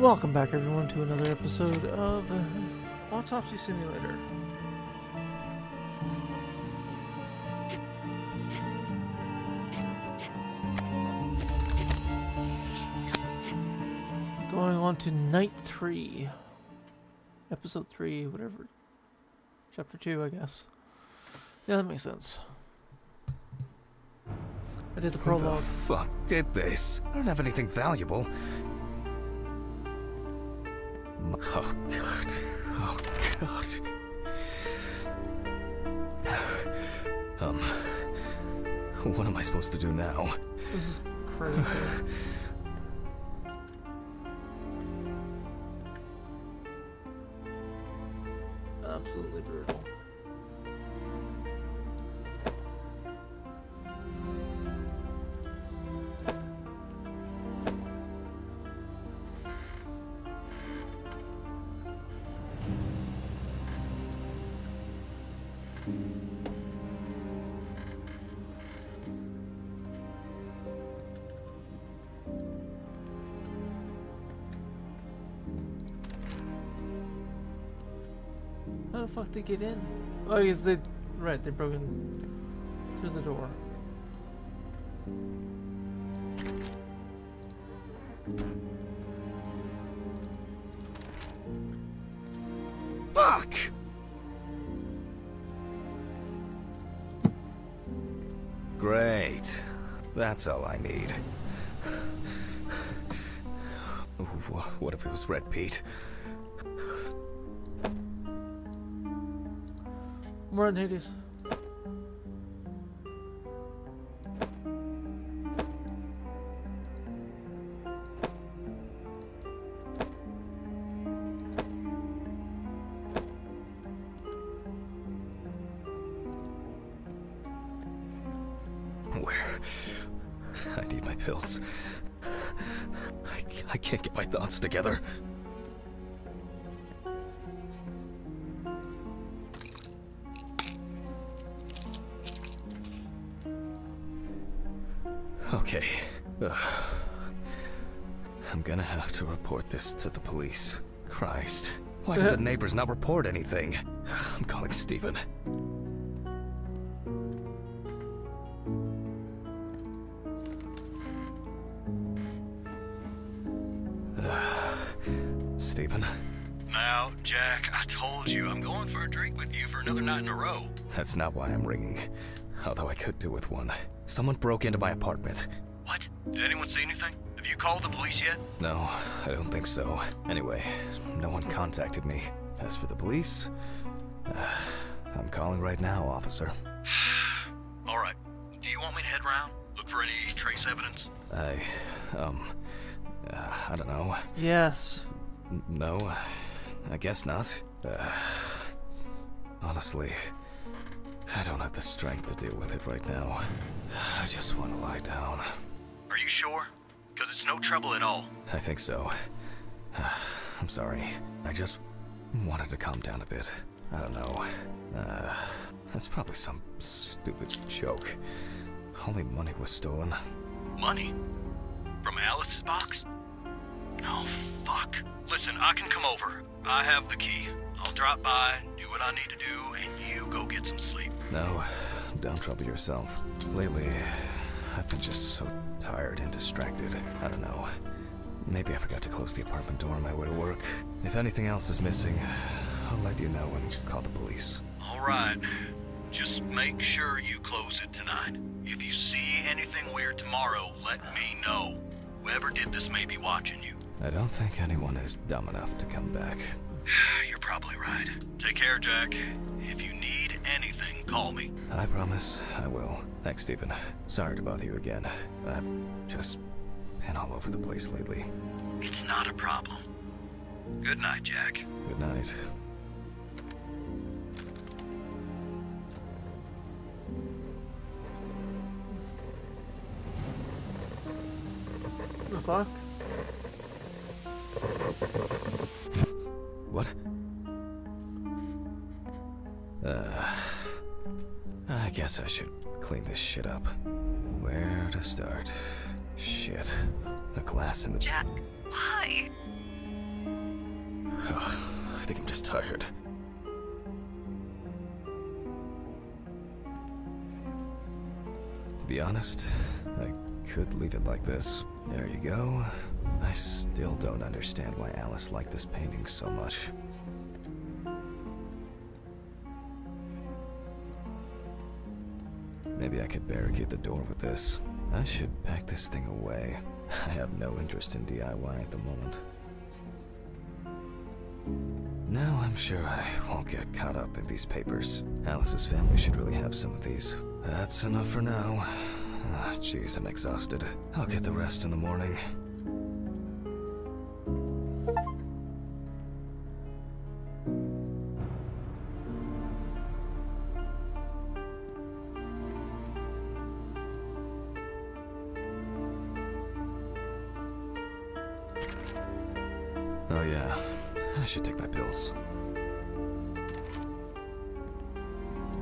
Welcome back, everyone, to another episode of Autopsy Simulator. Going on to night 3, episode 3, whatever, chapter 2, I guess. Yeah, that makes sense. I did the prologue. Who the fuck did this? I don't have anything valuable. Oh god. Oh god. What am I supposed to do now? This is crazy. Absolutely brutal. How the fuck did they get in? Oh, I guess they... Right, they broke in through the door. Fuck! Great. That's all I need. What if it was Red Pete? More than Hades. Where? I need my pills. I can't get my thoughts together. Okay. I'm gonna have to report this to the police. Christ. Why did the neighbors not report anything? I'm calling Stephen. Stephen? Now, Jack, I told you I'm going for a drink with you for another night in a row. That's not why I'm ringing. Although I could do with one. Someone broke into my apartment. What? Did anyone see anything? Have you called the police yet? No, I don't think so. Anyway, no one contacted me. As for the police, I'm calling right now, officer. All right. Do you want me to head around? Look for any trace evidence? I don't know. Yes. No, I guess not. Honestly, I don't have the strength to deal with it right now. I just want to lie down. Are you sure? Because it's no trouble at all. I think so. I'm sorry. I just wanted to calm down a bit. I don't know. That's probably some stupid joke. Only money was stolen. Money? From Alice's box? Oh, fuck. Listen, I can come over. I have the key. I'll drop by, do what I need to do, and you go get some sleep. No, don't trouble yourself. Lately, I've been just so tired and distracted. I don't know. Maybe I forgot to close the apartment door on my way to work. If anything else is missing, I'll let you know and call the police. All right. Just make sure you close it tonight. If you see anything weird tomorrow, let me know. Whoever did this may be watching you. I don't think anyone is dumb enough to come back. You're probably right. Take care, Jack. If you need anything, call me. I promise I will. Thanks, Stephen. Sorry to bother you again. I've just been all over the place lately. It's not a problem. Good night, Jack. Good night. The fuck? What? I guess I should clean this shit up. Where to start? Shit. The glass in the... Jack, why? tired. To be honest, I could leave it like this. There you go. I still don't understand why Alice liked this painting so much. Maybe I could barricade the door with this. I should pack this thing away. I have no interest in DIY at the moment. Now I'm sure I won't get caught up in these papers. Alice's family should really have some of these. That's enough for now. Ah, jeez, I'm exhausted. I'll get the rest in the morning. Oh yeah, I should take my pills.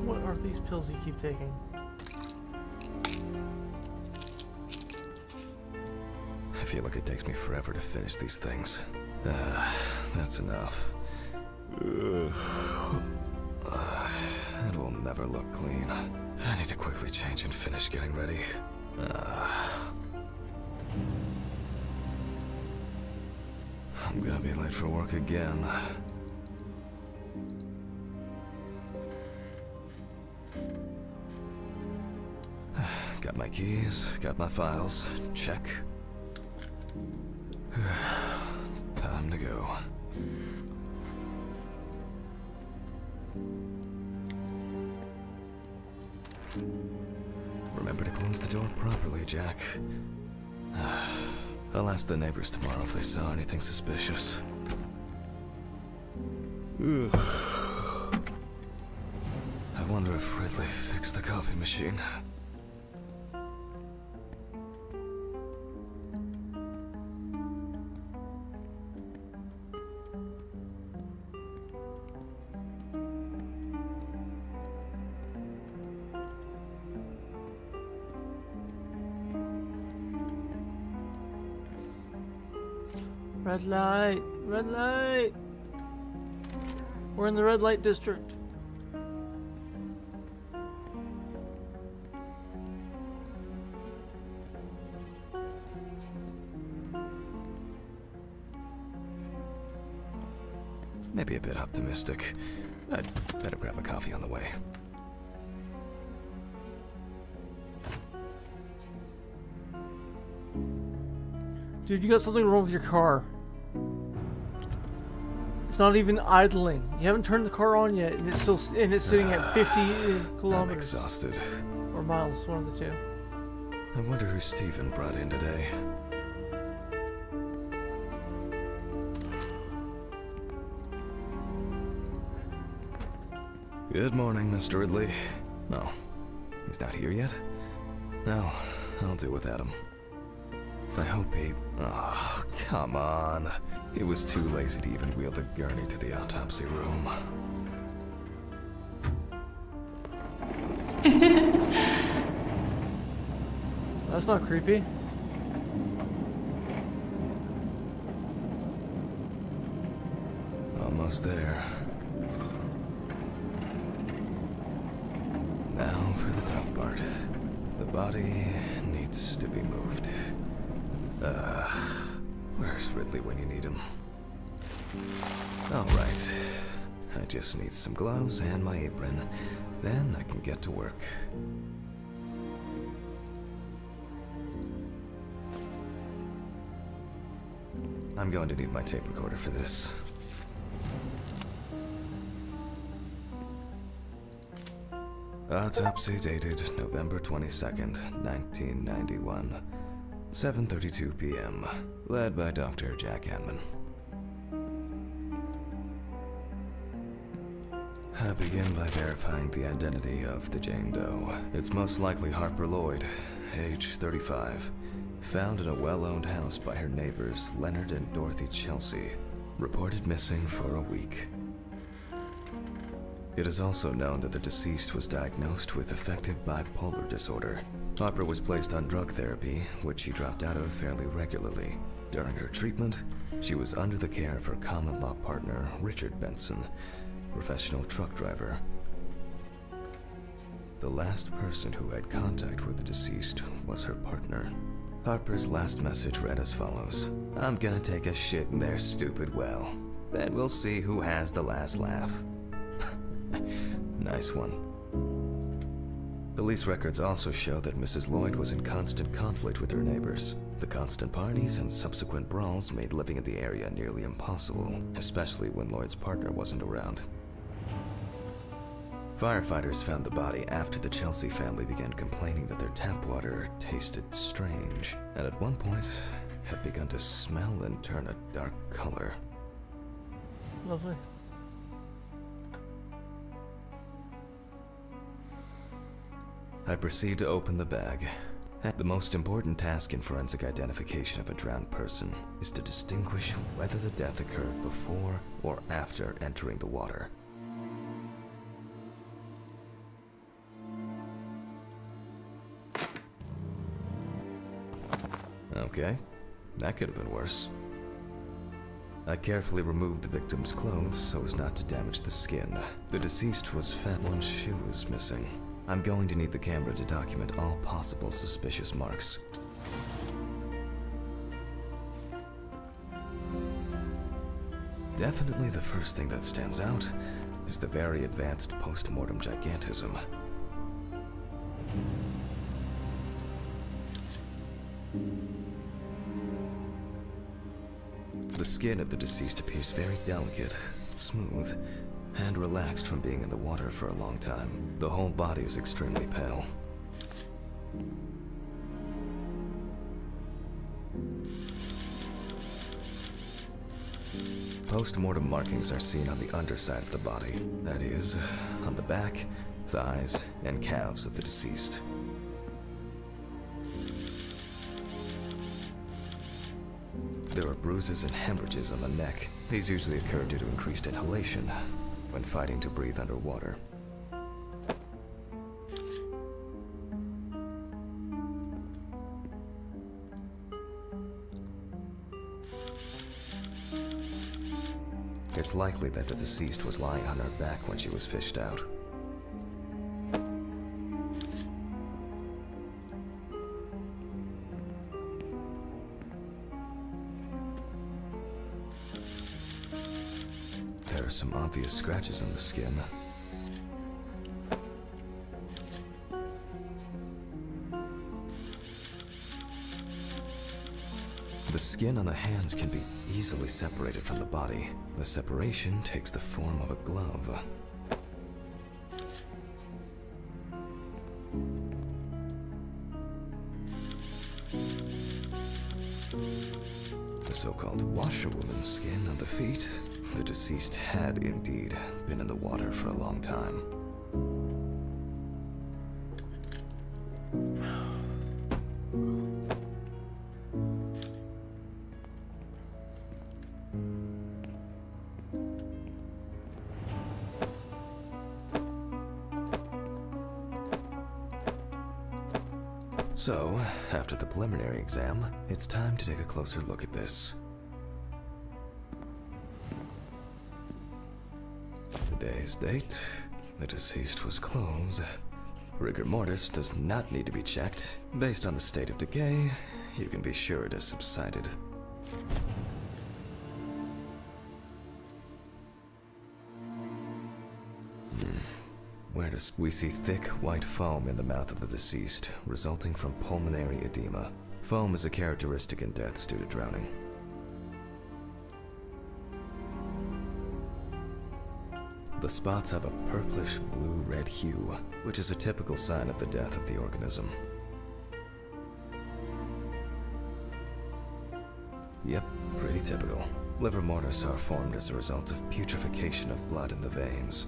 What are these pills you keep taking? I feel like it takes me forever to finish these things. That's enough. It will never look clean. I need to quickly change and finish getting ready. I'm gonna be late for work again. Got my keys, got my files. Check. Time to go. Remember to close the door properly, Jack. I'll ask the neighbors tomorrow if they saw anything suspicious. I wonder if Ridley fixed the coffee machine. Red light! Red light! We're in the red light district. Maybe a bit optimistic. I'd better grab a coffee on the way. Dude, you got something wrong with your car. It's not even idling. You haven't turned the car on yet, and it's still sitting at 50 kilometers. I'm exhausted. Or miles, one of the two. I wonder who Steven brought in today. Good morning, Mr. Ridley. No, he's not here yet? No, I'll do without him. I hope he... Oh, come on. He was too lazy to even wheel the gurney to the autopsy room. That's not creepy. Almost there. Now for the tough part. The body needs to be moved. Where's Ridley when you need him? Alright. I just need some gloves and my apron. Then I can get to work. I'm going to need my tape recorder for this. Autopsy dated November 22nd, 1991. 7:32 p.m. Led by Dr. Jack Hanman. I begin by verifying the identity of the Jane Doe. It's most likely Harper Lloyd, age 35. Found in a well-owned house by her neighbors Leonard and Dorothy Chelsea. Reported missing for a week. It is also known that the deceased was diagnosed with affective bipolar disorder. Harper was placed on drug therapy, which she dropped out of fairly regularly. During her treatment, she was under the care of her common-law partner, Richard Benson, professional truck driver. The last person who had contact with the deceased was her partner. Harper's last message read as follows: "I'm gonna take a shit in their stupid well. Then we'll see who has the last laugh." Nice one. Police records also show that Mrs. Lloyd was in constant conflict with her neighbors. The constant parties and subsequent brawls made living in the area nearly impossible, especially when Lloyd's partner wasn't around. Firefighters found the body after the Chelsea family began complaining that their tap water tasted strange, and at one point had begun to smell and turn a dark color. Lovely. I proceed to open the bag. The most important task in forensic identification of a drowned person is to distinguish whether the death occurred before or after entering the water. Okay, that could have been worse. I carefully removed the victim's clothes so as not to damage the skin. The deceased was fat. One shoe is missing. I'm going to need the camera to document all possible suspicious marks. Definitely the first thing that stands out is the very advanced post-mortem gigantism. The skin of the deceased appears very delicate, smooth, and relaxed from being in the water for a long time. The whole body is extremely pale. Post-mortem markings are seen on the underside of the body, that is, on the back, thighs, and calves of the deceased. There are bruises and hemorrhages on the neck. These usually occur due to increased inhalation when fighting to breathe underwater. It's likely that the deceased was lying on her back when she was fished out. There are some obvious scratches on the skin. The skin on the hands can be easily separated from the body. The separation takes the form of a glove. The so-called washerwoman's skin on the feet. The deceased had indeed been in the water for a long time. So, after the preliminary exam, it's time to take a closer look at this. Today's date, the deceased was clothed. Rigor mortis does not need to be checked. Based on the state of decay, you can be sure it has subsided. Where does we see thick white foam in the mouth of the deceased, resulting from pulmonary edema. Foam is a characteristic in deaths due to drowning. The spots have a purplish blue-red hue, which is a typical sign of the death of the organism. Yep, pretty typical. Liver mortis are formed as a result of putrefaction of blood in the veins.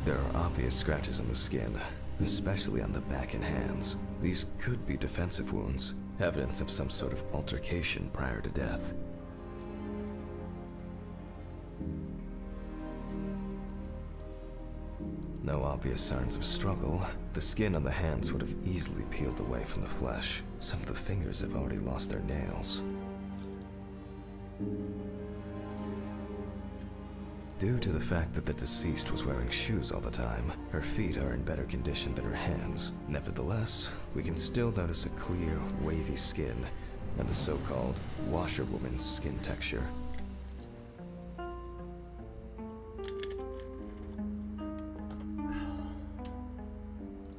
There are obvious scratches on the skin, especially on the back and hands. These could be defensive wounds, evidence of some sort of altercation prior to death. No obvious signs of struggle. The skin on the hands would have easily peeled away from the flesh. Some of the fingers have already lost their nails. Due to the fact that the deceased was wearing shoes all the time, her feet are in better condition than her hands. Nevertheless, we can still notice a clear, wavy skin and the so-called washerwoman's skin texture.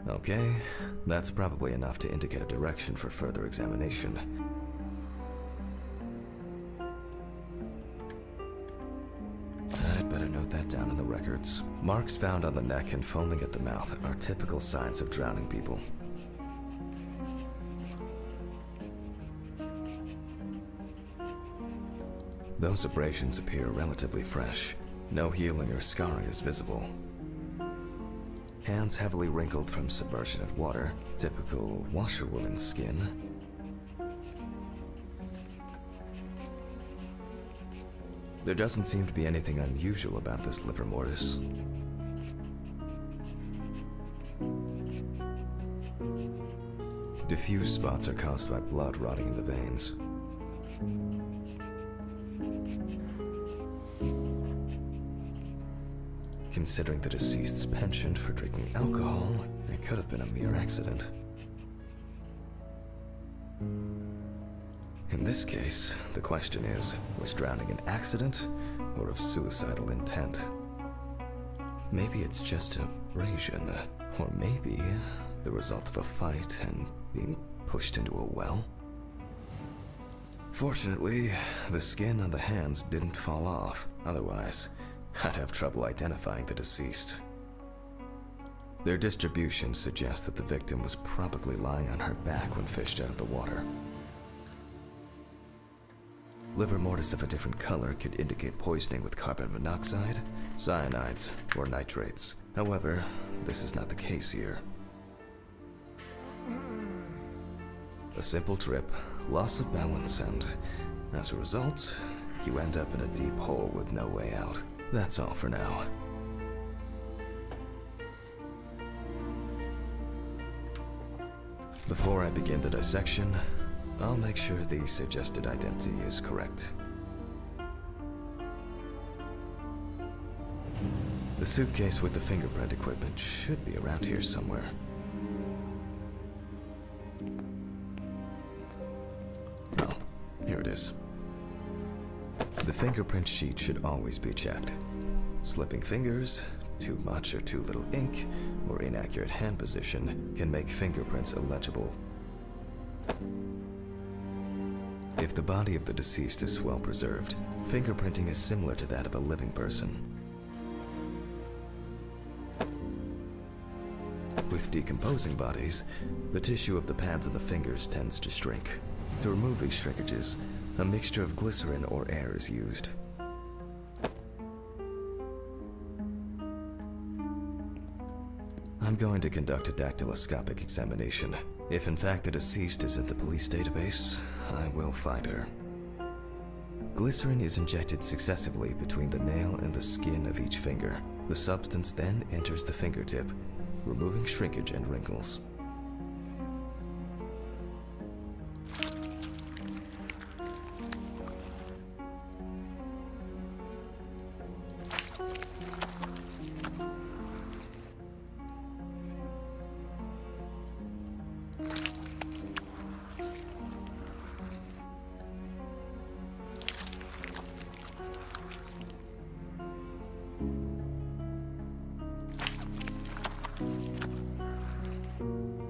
Okay, that's probably enough to indicate a direction for further examination. I'd better note that down in the records. Marks found on the neck and foaming at the mouth are typical signs of drowning people. Those abrasions appear relatively fresh. No healing or scarring is visible. Hands heavily wrinkled from submersion of water, typical washerwoman's skin. There doesn't seem to be anything unusual about this livor mortis. Diffuse spots are caused by blood rotting in the veins. Considering the deceased's penchant for drinking alcohol, it could have been a mere accident. In this case, the question is, was drowning an accident or of suicidal intent? Maybe it's just abrasion, or maybe the result of a fight and being pushed into a well? Fortunately, the skin on the hands didn't fall off. Otherwise, I'd have trouble identifying the deceased. Their distribution suggests that the victim was probably lying on her back when fished out of the water. Livor mortis of a different color could indicate poisoning with carbon monoxide, cyanides, or nitrates. However, this is not the case here. A simple trip, loss of balance, and as a result, you end up in a deep hole with no way out. That's all for now. Before I begin the dissection, I'll make sure the suggested identity is correct. The suitcase with the fingerprint equipment should be around here somewhere. Oh, here it is. The fingerprint sheet should always be checked. Slipping fingers, too much or too little ink, or inaccurate hand position can make fingerprints illegible. If the body of the deceased is well preserved, fingerprinting is similar to that of a living person. With decomposing bodies, the tissue of the pads of the fingers tends to shrink. To remove these shrinkages, a mixture of glycerin or air is used. I'm going to conduct a dactyloscopic examination. If in fact the deceased is in the police database, I will find her. Glycerin is injected successively between the nail and the skin of each finger. The substance then enters the fingertip, removing shrinkage and wrinkles.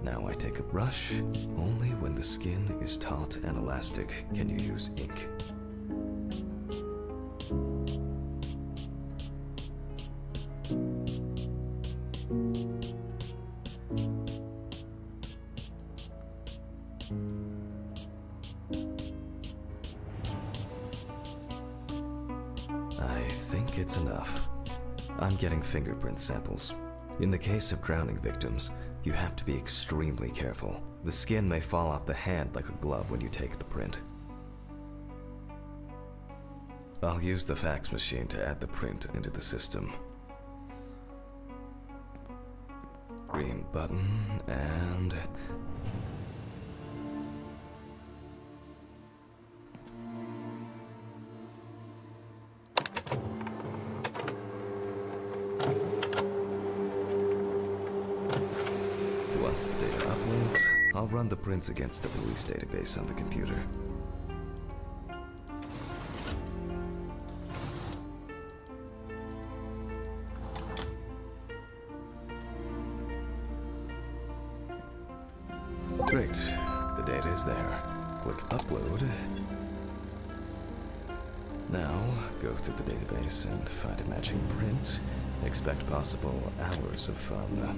Now I take a brush. Only when the skin is taut and elastic can you use ink. I think it's enough. I'm getting fingerprint samples. In the case of drowning victims, you have to be extremely careful. The skin may fall off the hand like a glove when you take the print. I'll use the fax machine to add the print into the system. button, and... Once the data uploads, I'll run the prints against the police database on the computer. Great. The data is there. Click Upload. Now, go through the database and find a matching print. Expect possible hours of fun.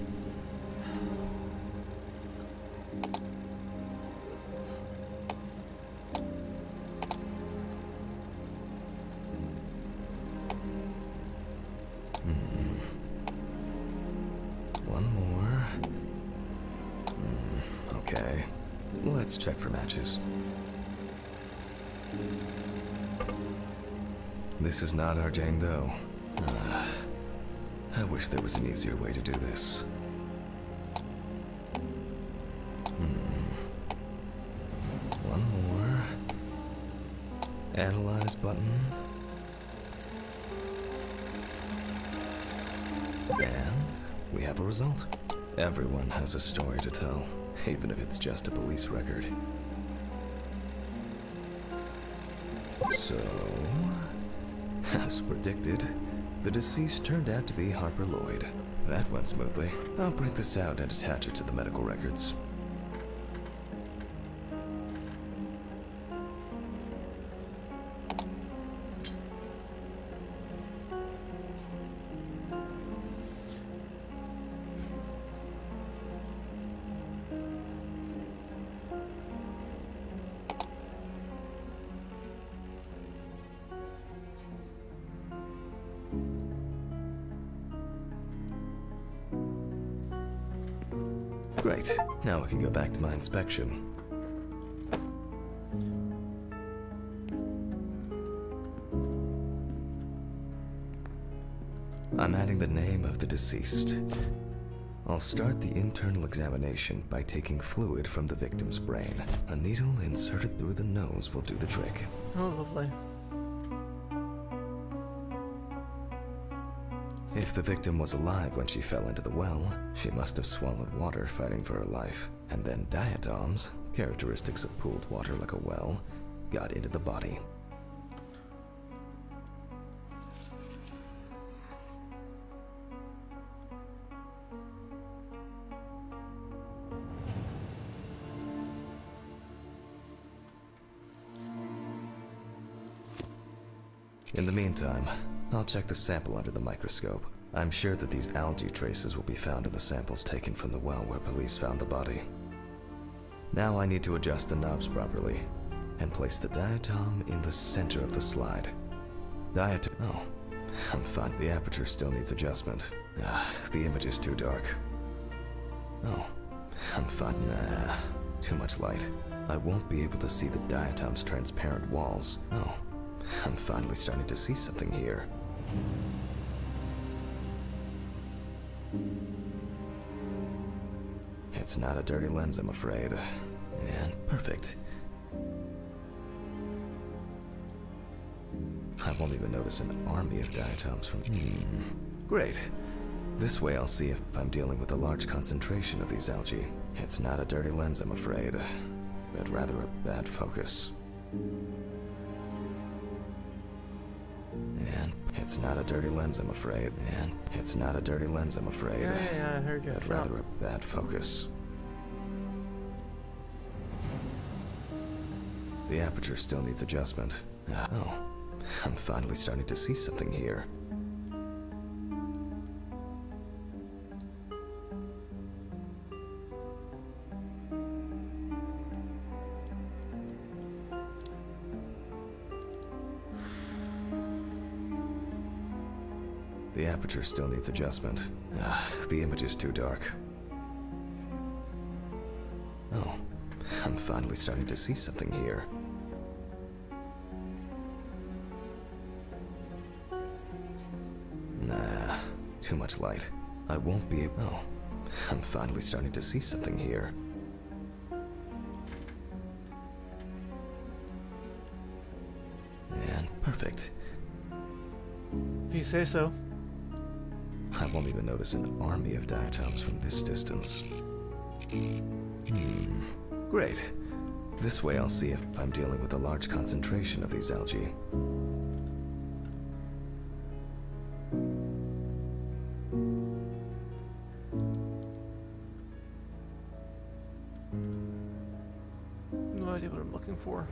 One more. Okay. Let's check for matches. This is not our Jane Doe. I wish there was an easier way to do this. One more. Analyze button. And we have a result. Everyone has a story to tell, even if it's just a police record. So, as predicted, the deceased turned out to be Harper Lloyd. That went smoothly. I'll print this out and attach it to the medical records. Great. Now I can go back to my inspection. I'm adding the name of the deceased. I'll start the internal examination by taking fluid from the victim's brain. A needle inserted through the nose will do the trick. Oh, lovely. If the victim was alive when she fell into the well, she must have swallowed water fighting for her life, and then diatoms, characteristics of pooled water like a well, got into the body. In the meantime, I'll check the sample under the microscope. I'm sure that these algae traces will be found in the samples taken from the well where police found the body. Now I need to adjust the knobs properly and place the diatom in the center of the slide. Oh, I'm fine. The aperture still needs adjustment. The image is too dark. Oh, I'm fine. Nah, too much light. I won't be able to see the diatom's transparent walls. Oh, I'm finally starting to see something here. It's not a dirty lens, I'm afraid. And perfect. I won't even notice an army of diatoms from... Great. This way I'll see if I'm dealing with a large concentration of these algae. It's not a dirty lens, I'm afraid, but rather a bad focus. And it's not a dirty lens, I'm afraid. And it's not a dirty lens, I'm afraid. Yeah, I heard you. But rather a bad focus. The aperture still needs adjustment. Oh, I'm finally starting to see something here. The aperture still needs adjustment. The image is too dark. Oh, I'm finally starting to see something here. Nah, too much light. I won't be able... Oh, I'm finally starting to see something here. And perfect. If you say so. I won't even notice an army of diatoms from this distance. Great. This way I'll see if I'm dealing with a large concentration of these algae. No idea what I'm looking for.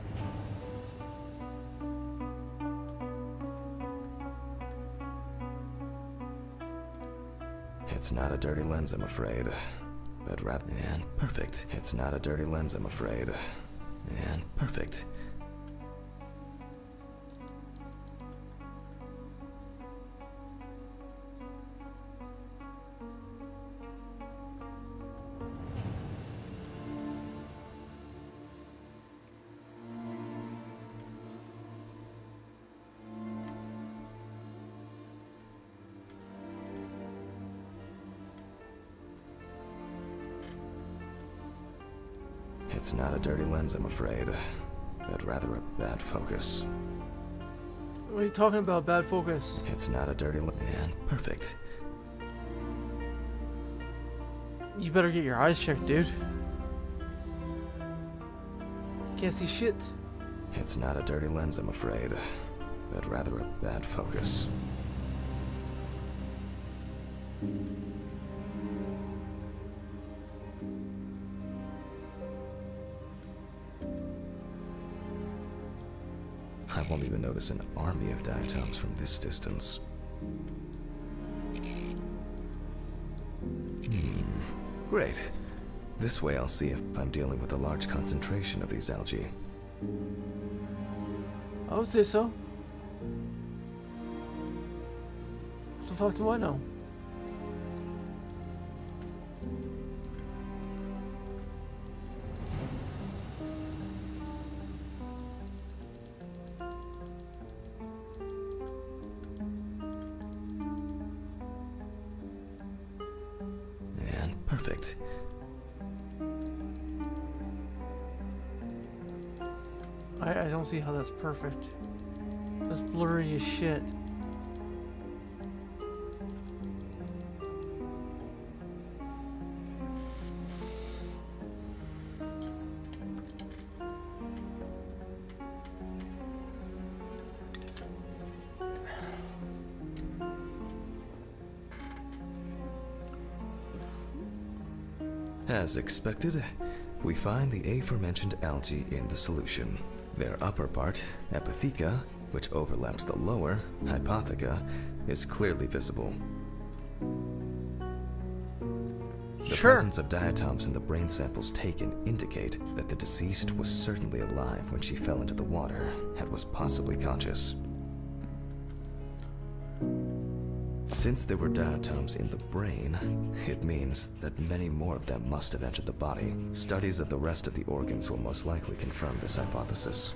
It's not a dirty lens, I'm afraid. But rather... And perfect. It's not a dirty lens, I'm afraid. And perfect. It's not a dirty lens, I'm afraid, but rather a bad focus. What are you talking about, bad focus? It's not a dirty lens. And perfect. You better get your eyes checked, dude. Can't see shit. It's not a dirty lens, I'm afraid, but rather a bad focus. I won't even notice an army of diatoms from this distance. Great. This way I'll see if I'm dealing with a large concentration of these algae. I would say so. What the fuck do I know? Perfect. I don't see how that's perfect. That's blurry as shit. As expected, we find the aforementioned algae in the solution. Their upper part, Epitheca, which overlaps the lower, Hypotheca, is clearly visible. The presence of diatoms in the brain samples taken indicate that the deceased was certainly alive when she fell into the water and was possibly conscious. Since there were diatoms in the brain, it means that many more of them must have entered the body. Studies of the rest of the organs will most likely confirm this hypothesis.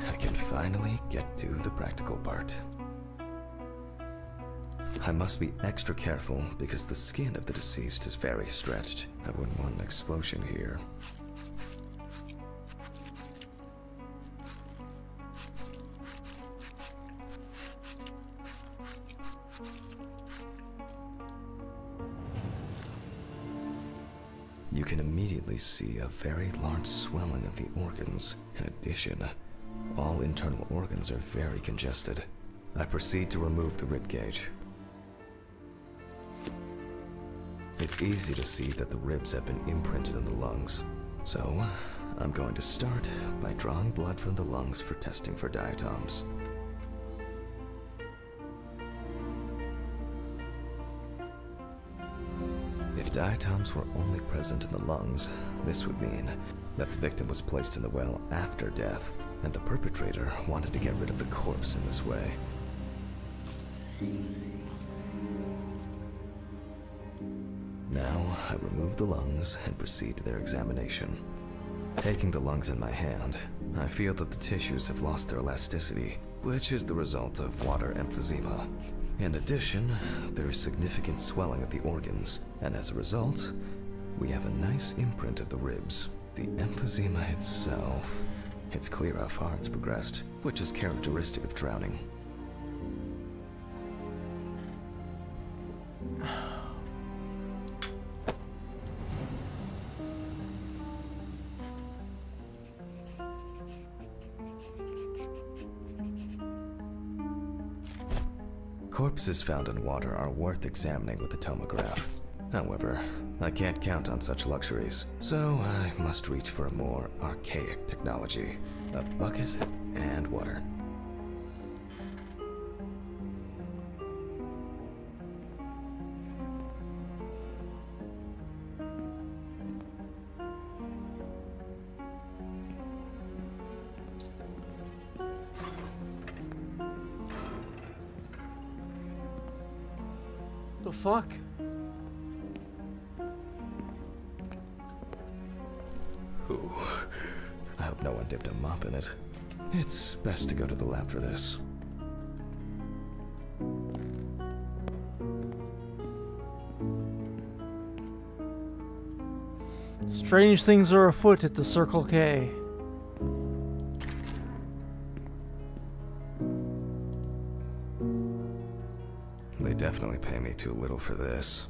I can finally get to the practical part. I must be extra careful because the skin of the deceased is very stretched. I wouldn't want an explosion here. You can immediately see a very large swelling of the organs. In addition, all internal organs are very congested. I proceed to remove the rib cage. It's easy to see that the ribs have been imprinted in the lungs. So, I'm going to start by drawing blood from the lungs for testing for diatoms. If diatoms were only present in the lungs, this would mean that the victim was placed in the well after death, and the perpetrator wanted to get rid of the corpse in this way. Now, I remove the lungs and proceed to their examination. Taking the lungs in my hand, I feel that the tissues have lost their elasticity, which is the result of water emphysema. In addition, there is significant swelling of the organs, and as a result, we have a nice imprint of the ribs. The emphysema itself, it's clear how far it's progressed, which is characteristic of drowning. Corpses found in water are worth examining with a tomograph. However, I can't count on such luxuries, so I must reach for a more archaic technology: a bucket and water. The fuck? Ooh, I hope no one dipped a mop in it. It's best to go to the lab for this. Strange things are afoot at the Circle K. They definitely pay me too little for this.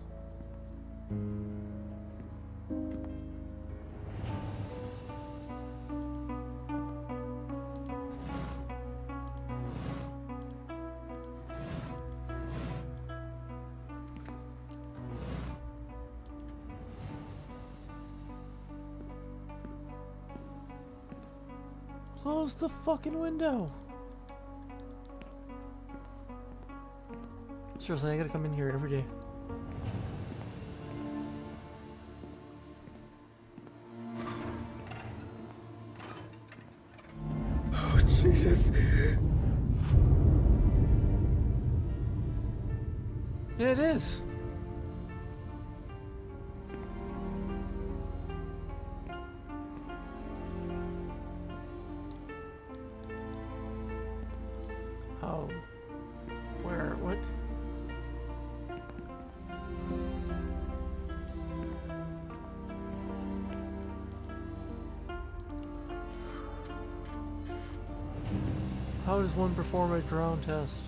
Close the fucking window. Seriously, I gotta come in here every day. Oh, Jesus. Yeah, it is. How? Where? What? How does one perform a drone test?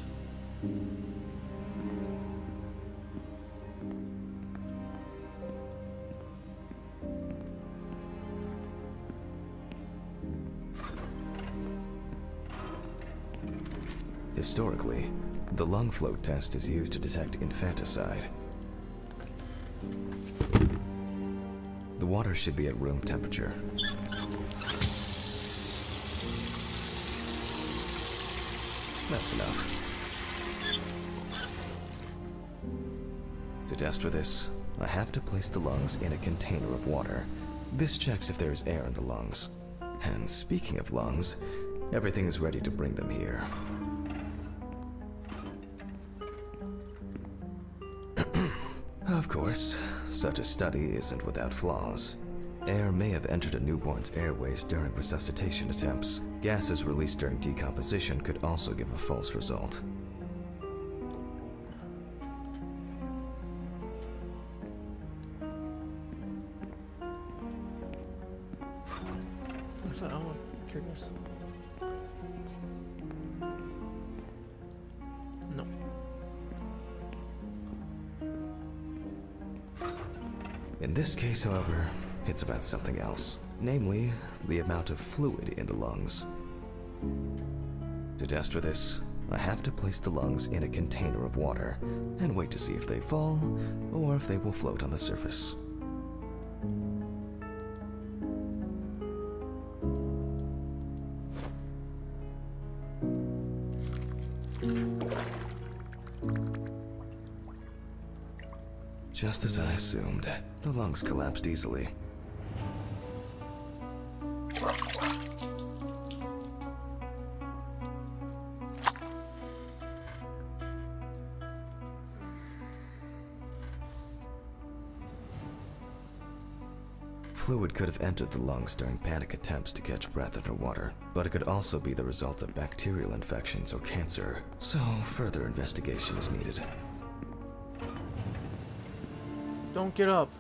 Historically, the lung float test is used to detect infanticide. The water should be at room temperature. That's enough. To test for this, I have to place the lungs in a container of water. This checks if there is air in the lungs. And speaking of lungs, everything is ready to bring them here. Of course, such a study isn't without flaws. Air may have entered a newborn's airways during resuscitation attempts. Gases released during decomposition could also give a false result. What's that? Oh, triggers. No. In this case, however, it's about something else, namely, the amount of fluid in the lungs. To test for this, I have to place the lungs in a container of water and wait to see if they fall or if they will float on the surface. Just as I assumed, the lungs collapsed easily. fluid could have entered the lungs during panic attempts to catch breath underwater, but it could also be the result of bacterial infections or cancer, so further investigation is needed. Don't get up.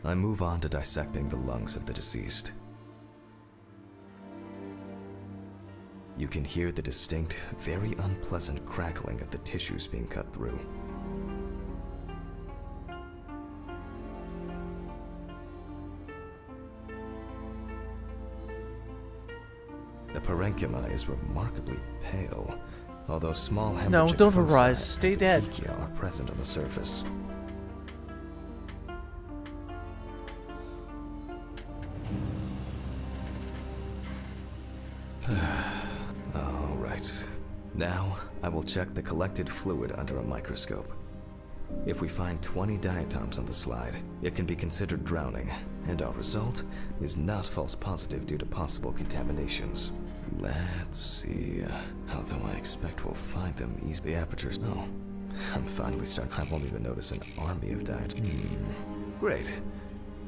I move on to dissecting the lungs of the deceased. You can hear the distinct, very unpleasant crackling of the tissues being cut through. The parenchyma is remarkably pale, although small hemorrhagic No, don't foci arise. Stay and dead. petechia are present on the surface. All right. Now, I will check the collected fluid under a microscope. If we find 20 diatoms on the slide, it can be considered drowning, and our result is not false positive due to possible contaminations. Let's see. Although I expect we'll find them easily. The apertures. No. I'm finally starting. I won't even notice an army of diatoms. Great.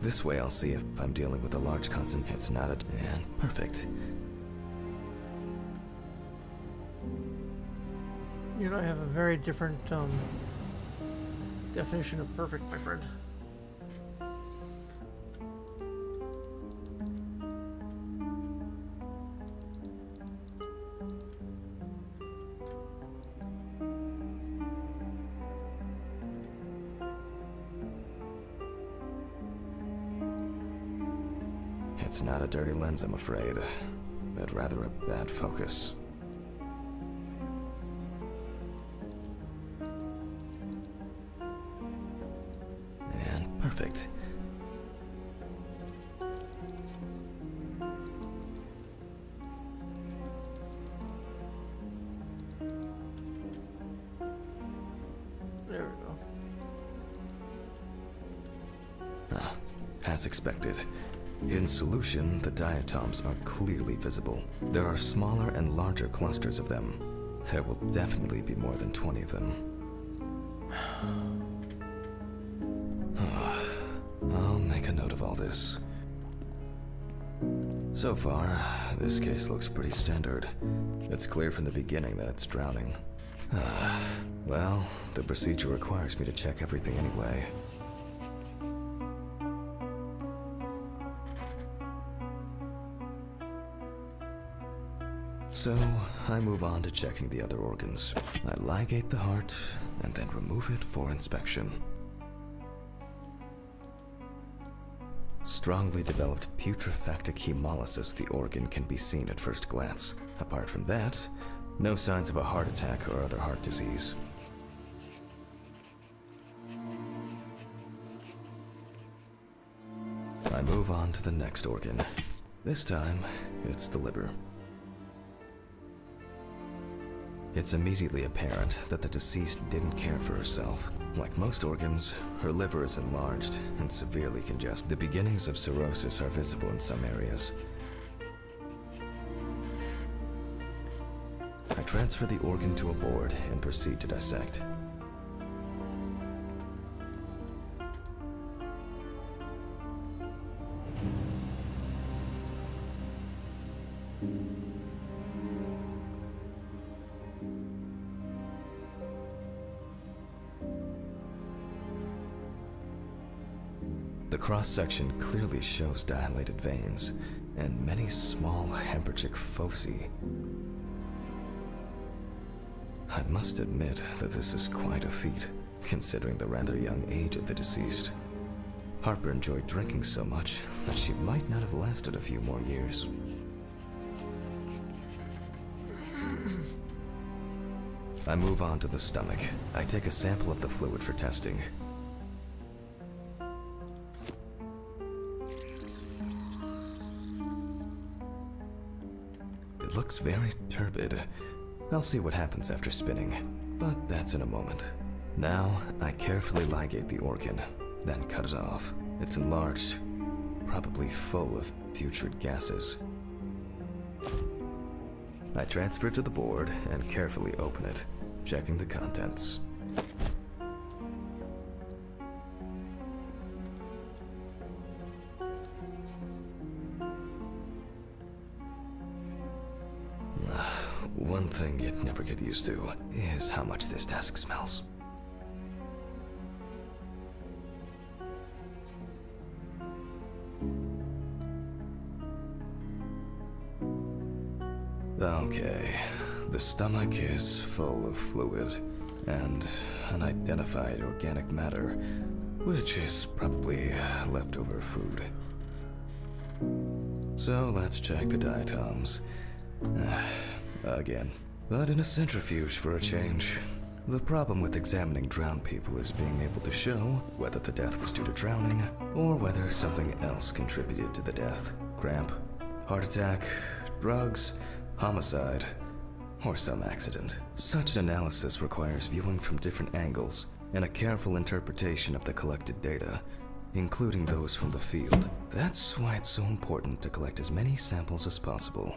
This way I'll see if I'm dealing with a large concentration. It's not a. And perfect. You and I have a very different definition of perfect, my friend. It's not a dirty lens, I'm afraid, but rather a bad focus. And perfect. There we go. Ah, as expected. In solution, the diatoms are clearly visible. There are smaller and larger clusters of them. There will definitely be more than 20 of them. I'll make a note of all this. So far, this case looks pretty standard. It's clear from the beginning that it's drowning. Well, the procedure requires me to check everything anyway. So, I move on to checking the other organs. I ligate the heart, and then remove it for inspection. Strongly developed putrefactic hemolysis of the organ can be seen at first glance. Apart from that, no signs of a heart attack or other heart disease. I move on to the next organ. This time, it's the liver. It's immediately apparent that the deceased didn't care for herself. Like most organs, her liver is enlarged and severely congested. The beginnings of cirrhosis are visible in some areas. I transfer the organ to a board and proceed to dissect. The cross-section clearly shows dilated veins and many small hemorrhagic foci. I must admit that this is quite a feat, considering the rather young age of the deceased. Harper enjoyed drinking so much that she might not have lasted a few more years. I move on to the stomach. I take a sample of the fluid for testing. It looks very turbid. I'll see what happens after spinning, but that's in a moment. Now, I carefully ligate the organ, then cut it off. It's enlarged, probably full of putrid gases. I transfer it to the board and carefully open it, checking the contents. one thing you'd never get used to is how much this desk smells. Okay, the stomach is full of fluid and unidentified organic matter, which is probably leftover food. So let's check the diatoms. Again, but in a centrifuge for a change. The problem with examining drowned people is being able to show whether the death was due to drowning or whether something else contributed to the death. Cramp, heart attack, drugs, homicide, or some accident. Such an analysis requires viewing from different angles and a careful interpretation of the collected data, including those from the field. That's why it's so important to collect as many samples as possible.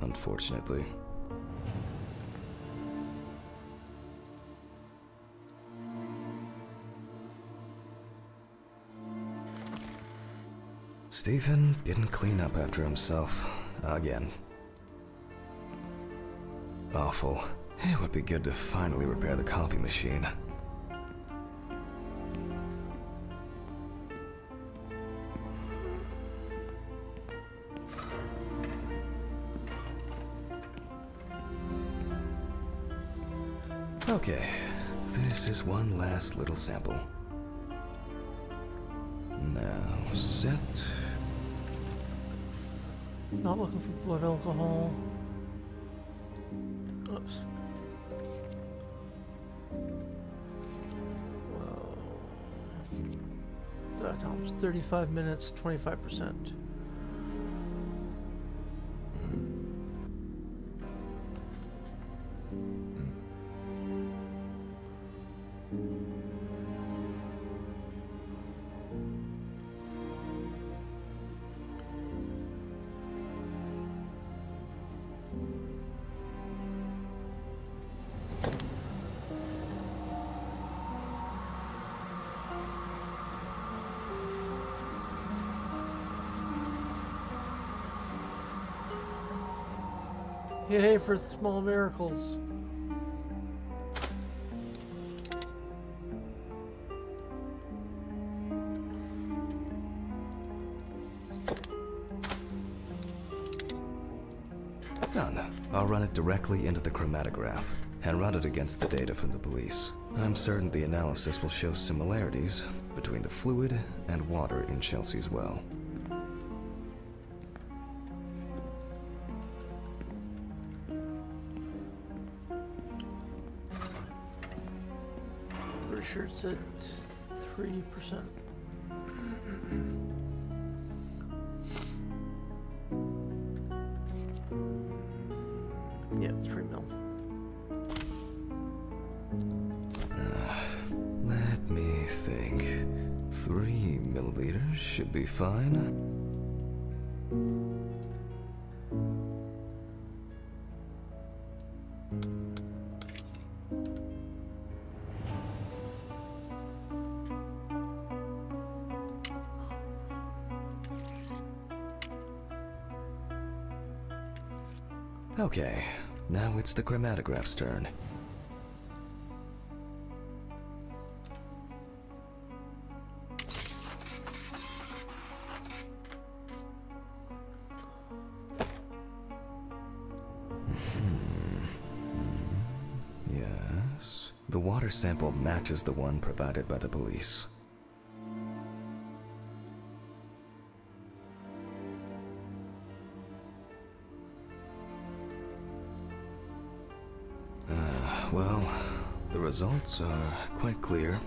Unfortunately. Stephen didn't clean up after himself again. Awful. It would be good to finally repair the coffee machine. Okay, this is one last little sample. Now set. Not looking for blood alcohol. Oops. Whoa. Diatoms, 35 minutes, 25%. Yay for small miracles. Done. I'll run it directly into the chromatograph and run it against the data from the police. I'm certain the analysis will show similarities between the fluid and water in Chelsea's well. Pretty sure it said 3%. Yeah, 3 mil. Let me think. 3 milliliters should be fine. Okay, now it's the chromatograph's turn. Yes, the water sample matches the one provided by the police. Well, the results are quite clear.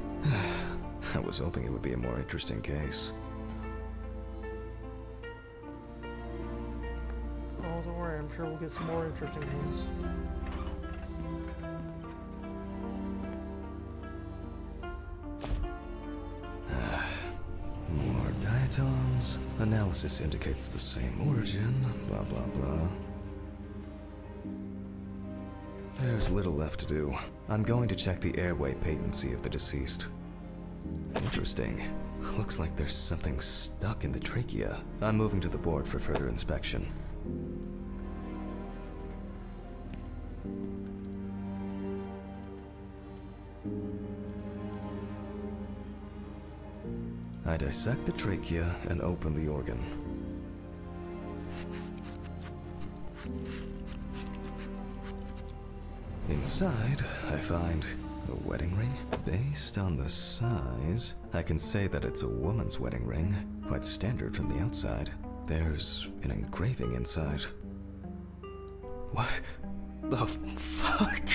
I was hoping it would be a more interesting case. Oh, don't worry, I'm sure we'll get some more interesting ones. More diatoms. Analysis indicates the same origin. Blah, blah, blah. There's little left to do. I'm going to check the airway patency of the deceased. Interesting. Looks like there's something stuck in the trachea. I'm moving to the board for further inspection. I dissect the trachea and open the organ. Inside, I find a wedding ring. Based on the size, I can say that it's a woman's wedding ring, quite standard from the outside. There's an engraving inside. What the fuck?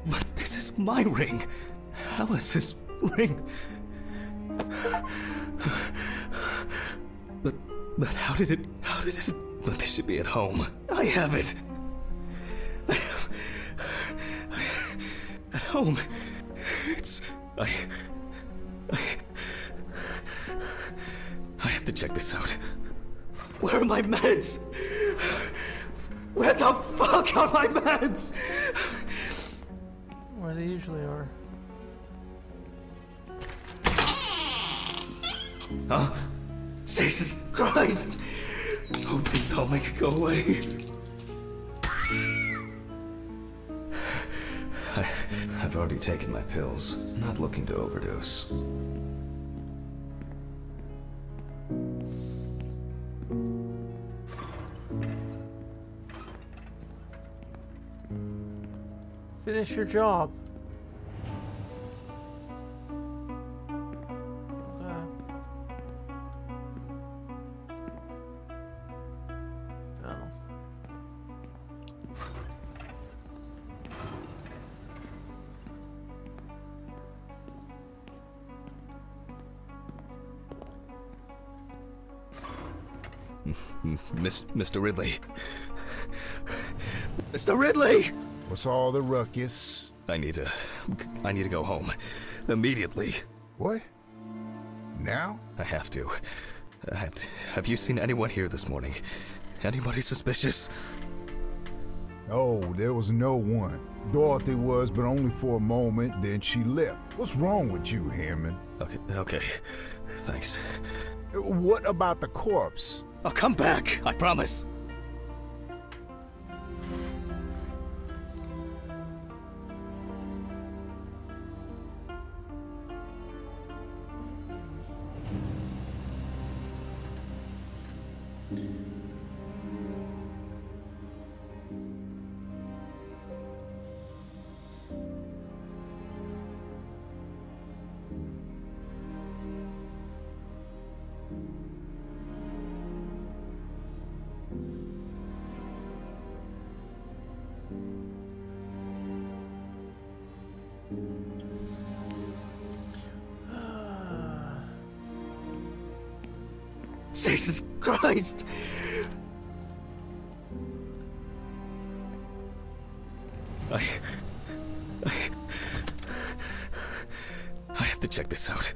But this is my ring. Alice's ring. But how did it, but this should be at home. I have it. At home. It's, I have to check this out. Where are my meds? Where the fuck are my meds? Where they usually are. Huh? Jesus Christ! Hope this all make it go away. I've already taken my pills. Not looking to overdose. Finish your job. Mr. Ridley. Mr. Ridley! What's all the ruckus? I need to go home. Immediately. What? Now? I have to. Have you seen anyone here this morning? Anybody suspicious? Oh, there was no one. Dorothy was, but only for a moment, then she left. What's wrong with you, Hammond? Okay. Thanks. What about the corpse? I'll come back, I promise. Jesus Christ! I have to check this out.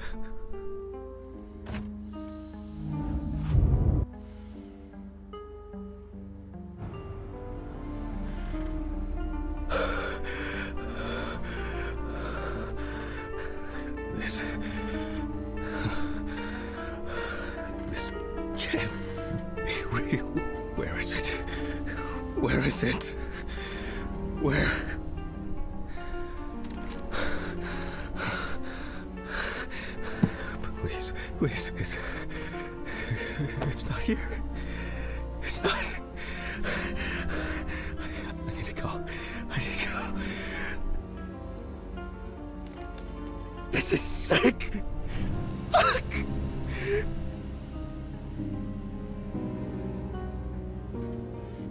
This can't be real. Where is it? Where is it? Where? Please, it's not here. It's not. I need to go. This is sick. Fuck.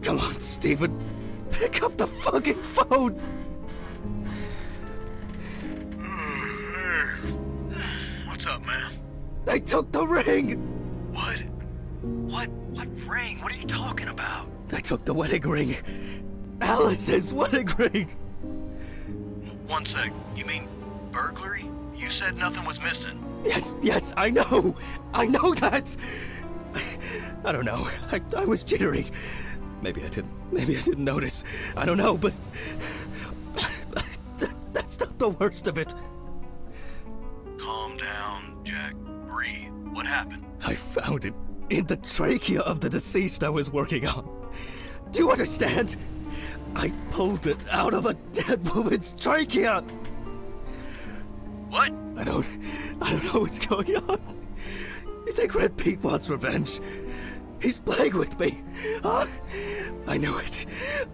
Come on, Stephen. Pick up the fucking phone. What's up, man? They took the ring. What? What ring? What are you talking about? They took the wedding ring. Alice's wedding ring. One sec. You mean burglary? You said nothing was missing. Yes, I know that. I don't know. I was jittery. Maybe I didn't notice. I don't know, but that's not the worst of it. Calm down, Jack. Breathe. What happened? I found it in the trachea of the deceased I was working on. Do you understand? I pulled it out of a dead woman's trachea. What? I don't know what's going on. think Red Pete wants revenge? He's playing with me. Huh? I knew it.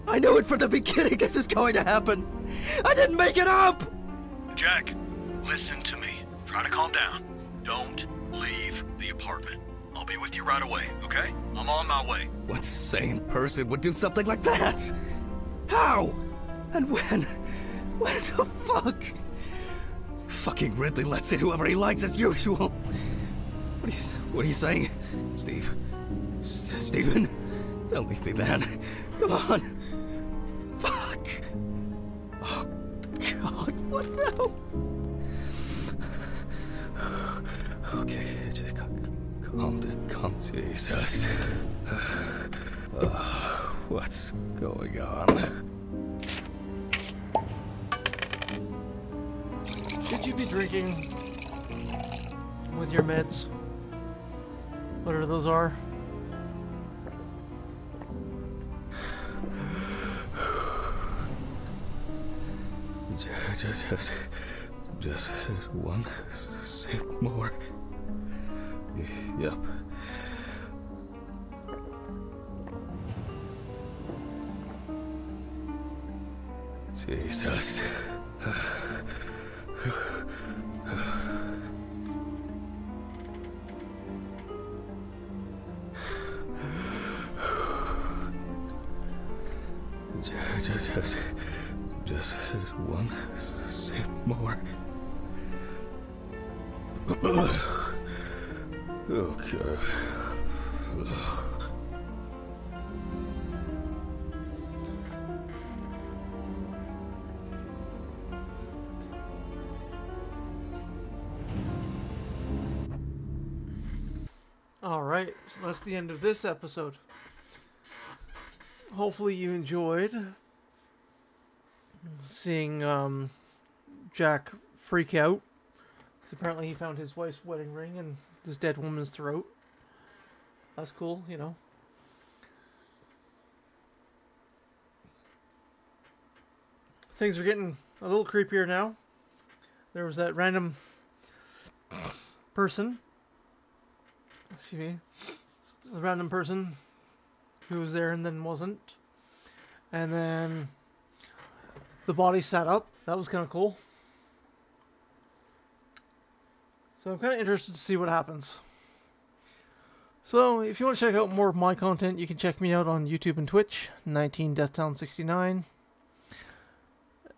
I knew it from the beginning this was going to happen. I didn't make it up! Jack, listen to me. Try to calm down. Don't leave the apartment. I'll be with you right away, okay? I'm on my way. What sane person would do something like that? How? And when? When the fuck? Fucking Ridley lets in whoever he likes as usual. What are you saying? Steven? Don't leave me, man. Come on. Fuck. Oh, God, what now? Okay, just calm down. Jesus. What's going on? Should you be drinking with your meds? Whatever those are. Just one sip more. Yep. Jesus. Just one sip more. Okay. Alright, so that's the end of this episode. Hopefully you enjoyed seeing Jack freak out. Because apparently he found his wife's wedding ring in this dead woman's throat. That's cool, you know. Things are getting a little creepier now. There was that random person. Excuse me. A random person who was there and then wasn't. And then the body sat up. That was kind of cool. So I'm kind of interested to see what happens. So if you want to check out more of my content, you can check me out on YouTube and Twitch, 19deathtown69.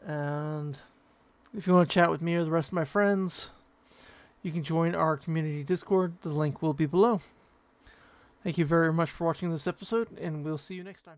And if you want to chat with me or the rest of my friends, you can join our community Discord. The link will be below. Thank you very much for watching this episode, and we'll see you next time.